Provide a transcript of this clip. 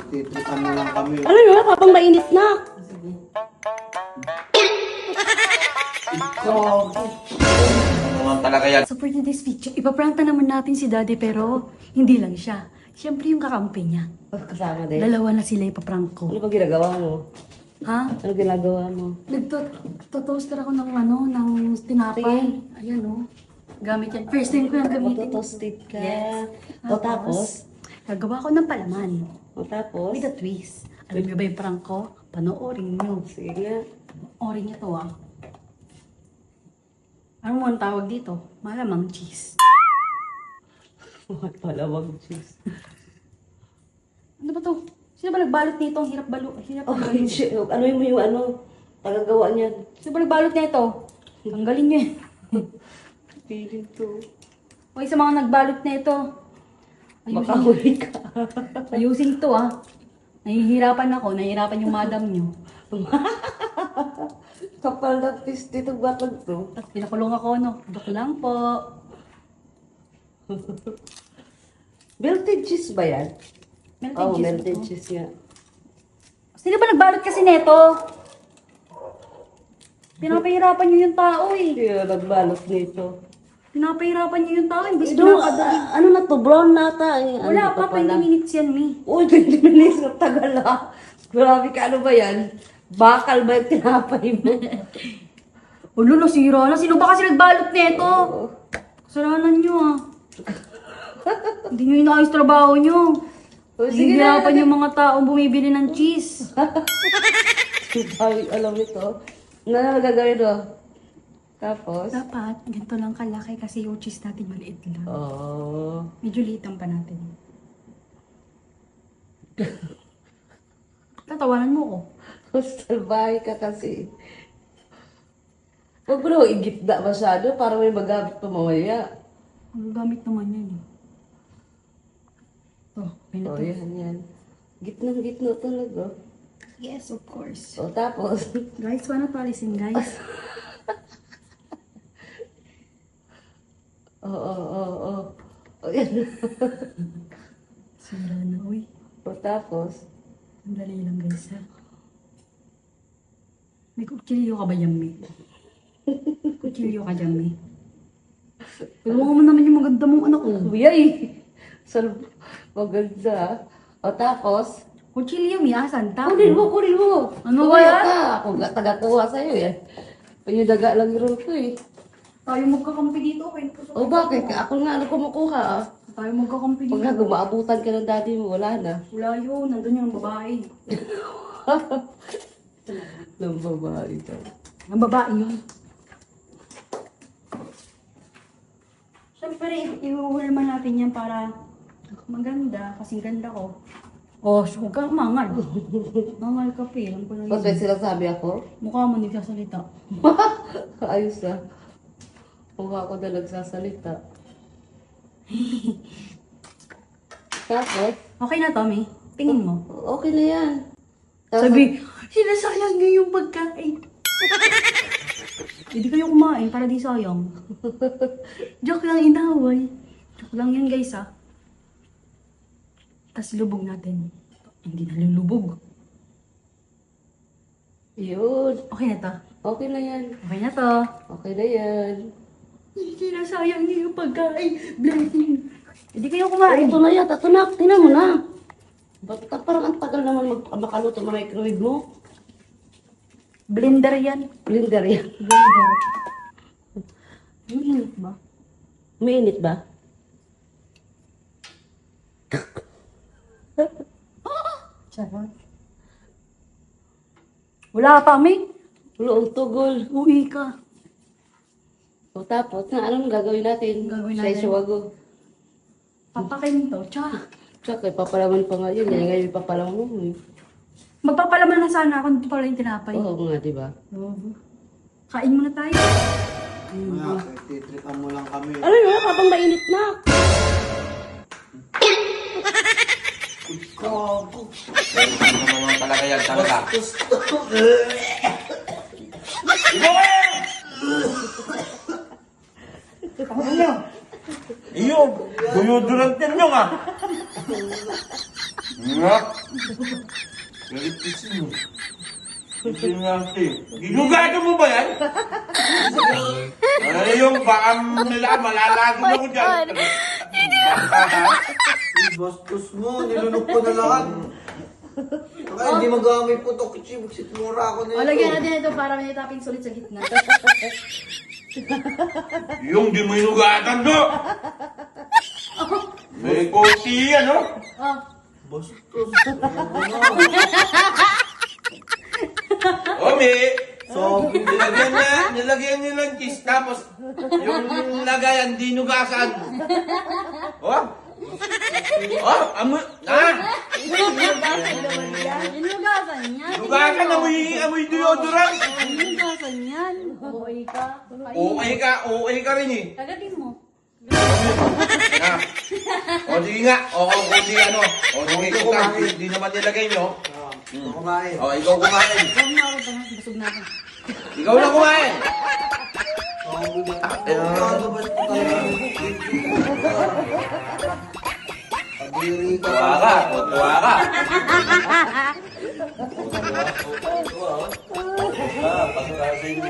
Titipan mo lang kami. Ano yun? Habang mainit na. Naman talaga yan. So for today's video, ipaprank na naman natin si Daddy pero hindi lang siya. Siyempre yung kakampi niya. Kasama din. Dalawa na sila ipaprank ko. Ano ba ginagawa mo? Ha? Ano ginagawa mo? Nagtotoaster ako ng ng tinapay. Ayan o. Gamit yan. First time ko yung gamitin. Magto-toasted ka. Yes. O tapos? Gagawa ko ng palaman. O tapos? With a twist. Alam niyo ba yung prank ko? Panoorin niyo. Sige nga. Panoorin niyo to ah. Ano mo ang tawag dito? Malamang cheese. Palawag cheese. Ano ba to? Sino ba nagbalot nito? Ang hirap Oh, tanggalin. ano mo yung tagagawa niyan? Sino ba nagbalot nito? Tanggalin niyo eh. Feeling to. Okay, sa mga nagbalot na ito. Makahuli ka. Ayusin ito ah. Nahihirapan ako. Nahihirapan yung madam niyo. Kapal na twist dito batag to. Tapos pinakulong ako, no? Dok lang po. Melted cheese ba yan? Melted cheese. Melted ito. cheese yan. Sino ba nagbalot kasi nito? Pinapahirapan niyo yung tao eh. Kaya nagbalot nito. Pinapahirapan niyo yung tao. Imbis Ito, pinapadali. ano na to? Brown nata. Wala pa, 20 minutes yan, Mi. Uy, 20 minutes na tagal ah. Grabe ka, ano ba yan? Bakal ba yung tinapay mo? Ulo, nasira na. Sino ba kasi nagbalot nito? Kasalanan niyo ah. Hindi niyo inaayos trabaho niyo. Sige na. Hihirapan yung mga taong bumibili ng cheese. Alam nito. Ano gagawin do? Tapos? Dapat, ganito lang kalaki kasi yung cheese natin maliit lang. Oh. Medyo liitan pa natin. Tatawanan mo ko. Salbahe ka kasi. Huwag mo na igitda masyado para may magamit pa mamaya. Ang gamit naman yan eh. Oh, okay na Oh, to. yan. Gitnang-gitno talaga. Yes, of course. O tapos? Guys, wanna palisin, guys? Oo. O yan. Sira na, uy. O tapos? Ang dali lang, guys, ha? May kutsilyo ka ba dyan, May? Kutsilyo ka dyan, May? Tulungan mo naman yung maganda mong anak ko. Uyay! Maganda. O tapos? Kutsilyo, May, asan? Kunin mo! Ano ba yan? Ako taga-kuha sa'yo yan. Panyadaga lang yung roll ko eh. Tayo magkakampi dito, okay? O bakit? Ako nga ano kumukuha ah. Tayo magkakampi Pag dito. nga gumaabutan ka ng daddy mo, wala na. Wala yun, nandun yung babae. Ng babae ka. Ang babae yun. Siyempre, ihuhulman natin yan para maganda, kasing ganda ko. Oh, huwag kang mangal. Mangal ka pa, alam ko na Ba't may yun. sinasabi ako? Mukha mo nagsasalita. Ayos na. Mukha ako na nagsasalita. Tapos, Okay na, Tommy. Tingin mo. okay na yan. Tapos, Sabi, sinasayang niyo yung pagkain. Hindi kayo kumain para di sayang. Joke lang, inaway. Joke lang yun, guys, ha. Tapos lubog natin. Hindi na lulubog. yun. Okay na to. Okay na yan. Okay na to. Okay na yan. Sinasayang niyo yung pagkain. Blessing. Hindi kayo kumain. Ito na yata. Ito na. Tingnan mo na. Ba't parang ang tagal naman makaluto ng microwave mo? Blender yan. Blender yan. Blender. Yung init ba? Mainit ba? Charot. Wala pa, May. Ulo, tugol. Uwi ka. O tapos, anong gagawin natin? Gagawin Sa natin? Isuwago. Papakin to. Tsaka. Tsaka, papalaman pa nga yun. Yan ngayon papalaman mo. Eh. Magpapalaman na sana ako. Hindi pala yung tinapay. Oo nga, di ba? Kain muna tayo. Titipan mo lang kami. Ano yun? Habang mainit na. Naman talaga yan talaga. Iyo, buyod lang din nyo nga. Nga. Galitisin mo. Isin natin. Ginugato mo ba yan? Ano yung baka nila malalago na ko dyan. Bastos mo, nilunok ko na lahat. Kaya hindi magamit po ito. Kasi magsitumura ako na O, lagyan natin ito para may topping sulit sa gitna. Yung di mo inugatan do. May konti yan, no? Oh, Bastos. O, may So, nilagyan niya lang cheese, tapos yung lagayan, dinugasan. Oh? Oh, amoy, inugasan yan. Dinugasan, amoy deodorant. Inugasan yan. Okay ka. Okay ka rin eh. Kagatin mo. Na. O, sige nga. O, kundi ano. O, sige, hindi naman nilagay nyo. kumain. O, ikaw kumain. Huwag na ako ba? Busog na ako. Ikaw na kumain. Ano ba ito tayo? Kadiri ka. Tuwa ka. O, tuwa ka. Pagkasa hindi